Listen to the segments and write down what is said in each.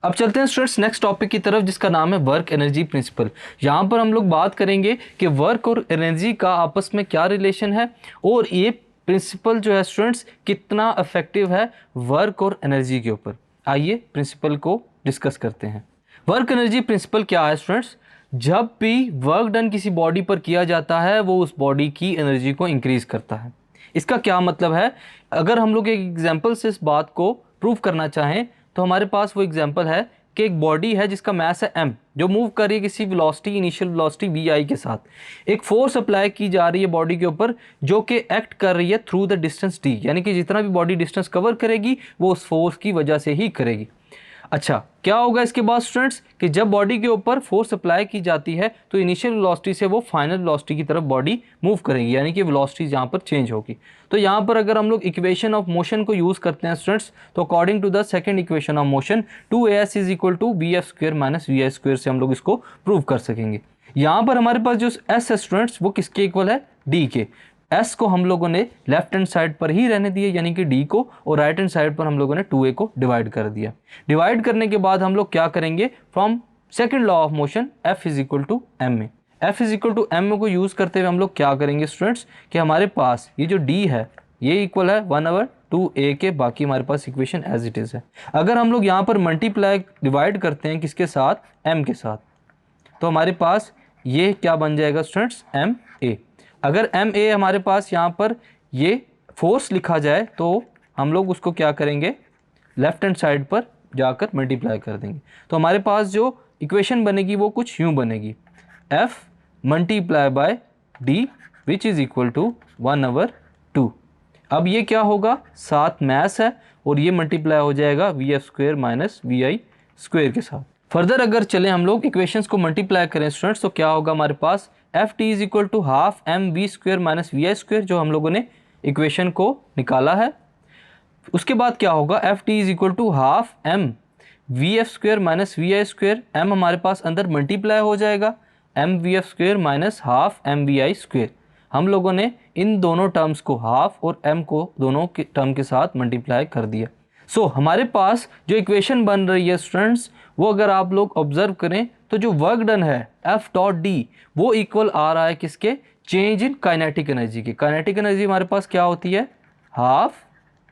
अब चलते हैं स्टूडेंट्स नेक्स्ट टॉपिक की तरफ, जिसका नाम है वर्क एनर्जी प्रिंसिपल। यहाँ पर हम लोग बात करेंगे कि वर्क और एनर्जी का आपस में क्या रिलेशन है और ये प्रिंसिपल जो है स्टूडेंट्स कितना इफेक्टिव है वर्क और एनर्जी के ऊपर। आइए प्रिंसिपल को डिस्कस करते हैं। वर्क एनर्जी प्रिंसिपल क्या है स्टूडेंट्स? जब भी वर्क डन किसी बॉडी पर किया जाता है वो उस बॉडी की एनर्जी को इंक्रीज करता है। इसका क्या मतलब है? अगर हम लोग एक एग्जाम्पल से इस बात को प्रूव करना चाहें तो हमारे पास वो एग्जाम्पल है कि एक बॉडी है जिसका मास है m, जो मूव कर रही है किसी वेलोसिटी, इनिशियल वेलोसिटी vi के साथ। एक फोर्स अप्लाई की जा रही है बॉडी के ऊपर जो कि एक्ट कर रही है थ्रू द डिस्टेंस d, यानी कि जितना भी बॉडी डिस्टेंस कवर करेगी वो उस फोर्स की वजह से ही करेगी। अच्छा, क्या होगा इसके बाद स्टूडेंट्स कि जब बॉडी के ऊपर फोर्स अप्लाई की जाती है तो इनिशियल वेलोसिटी से वो फाइनल वेलोसिटी की तरफ बॉडी मूव करेगी, यानी कि वेलोसिटी यहाँ पर चेंज होगी। तो यहाँ पर अगर हम लोग इक्वेशन ऑफ मोशन को यूज़ करते हैं स्टूडेंट्स, तो according to the second equation of motion 2as is equal to bf square minus vi square से हम लोग इसको प्रूव कर सकेंगे। यहाँ पर हमारे पास जो s है स्टूडेंट्स वो किसके इक्वल है? d के। s को हम लोगों ने लेफ्ट हैंड साइड पर ही रहने दिया यानी कि d को, और राइट हैंड साइड पर हम लोगों ने 2a को डिवाइड कर दिया। डिवाइड करने के बाद हम लोग क्या करेंगे? From second law of motion f is equal to m में, f is equal to m को यूज़ करते हुए हम लोग क्या करेंगे स्टूडेंट्स कि हमारे पास ये जो d है ये इक्वल है 1/2a के, बाकी हमारे पास इक्वेशन एज इट इज़ है। अगर हम लोग यहाँ पर मल्टीप्लाई डिवाइड करते हैं किसके साथ? m के साथ, तो हमारे पास ये क्या बन जाएगा स्टूडेंट्स? ma। अगर ma हमारे पास यहाँ पर ये फोर्स लिखा जाए तो हम लोग उसको क्या करेंगे? लेफ्ट हैंड साइड पर जाकर मल्टीप्लाई कर देंगे। तो हमारे पास जो इक्वेशन बनेगी वो कुछ यूँ बनेगी, f multiply by d which is equal to 1/2। अब ये क्या होगा? साथ मैस है और ये मल्टीप्लाई हो जाएगा vf square minus vi square के साथ। फर्दर अगर चलें हम लोग इक्वेशंस को मल्टीप्लाई करें स्टूडेंट्स, तो क्या होगा हमारे पास? F T is equal to half M V square minus V I square, जो हम लोगों ने इक्वेशन को निकाला है। उसके बाद क्या होगा? F T is equal to half M V F square minus V I square. M हमारे पास अंदर मल्टीप्लाई हो जाएगा M V F square minus half M V I square. हम लोगों ने इन दोनों टर्म्स को हाफ और m को दोनों के टर्म के साथ मल्टीप्लाई कर दिया। सो हमारे पास जो इक्वेशन बन रही है स्टूडेंट्स वो अगर आप लोग ऑब्जर्व करें तो जो वर्क डन है F डॉट डी वो इक्वल आ रहा है किसके? चेंज इन काइनेटिक एनर्जी की। काइनेटिक एनर्जी हमारे पास क्या होती है? हाफ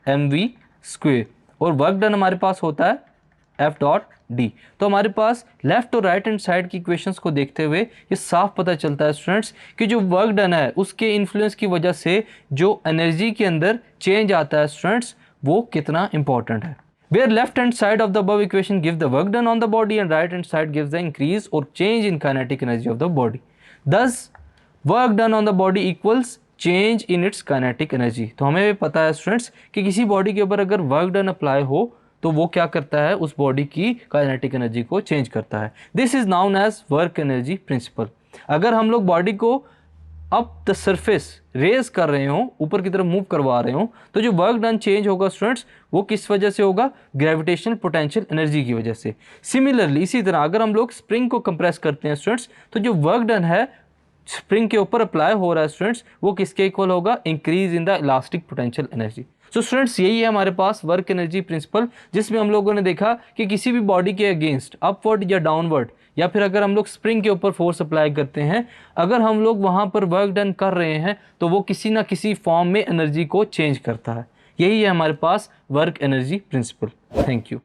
एम वी स्क्वेयर, और वर्क डन हमारे पास होता है F डॉट डी। तो हमारे पास लेफ्ट और राइट हैंड साइड की इक्वेशंस को देखते हुए ये साफ पता चलता है स्टूडेंट्स कि जो वर्क डन है उसके इन्फ्लुएंस की वजह से जो एनर्जी के अंदर चेंज आता है स्टूडेंट्स वो कितना इंपॉर्टेंट है। Where left hand side of the above equation gives the work done on the body and right hand side gives the increase or change in kinetic energy of the body. Thus, work done on the body equals change in its kinetic energy. तो हमें भी पता है students कि किसी body के ऊपर अगर वर्क डन अप्लाई हो तो वो क्या करता है? उस बॉडी की काइनेटिक एनर्जी को चेंज करता है। This is known as work energy principle. अगर हम लोग बॉडी को अप द सरफेस रेज कर रहे हो, ऊपर की तरफ मूव करवा रहे हो, तो जो वर्क डन चेंज होगा स्टूडेंट्स वो किस वजह से होगा? ग्रेविटेशनल पोटेंशियल एनर्जी की वजह से। सिमिलरली इसी तरह अगर हम लोग स्प्रिंग को कंप्रेस करते हैं स्टूडेंट्स तो जो वर्क डन है स्प्रिंग के ऊपर अप्लाई हो रहा है स्टूडेंट्स वो किसके इक्वल होगा? Increase in the elastic potential energy. So students यही है हमारे पास वर्क एनर्जी प्रिंसिपल, जिसमें हम लोगों ने देखा कि किसी भी बॉडी के अगेंस्ट अपवर्ड या डाउनवर्ड या फिर अगर हम लोग स्प्रिंग के ऊपर फोर्स अप्लाई करते हैं, अगर हम लोग वहाँ पर वर्क डन कर रहे हैं तो वो किसी ना किसी फॉर्म में एनर्जी को चेंज करता है। यही है हमारे पास work energy principle. Thank you.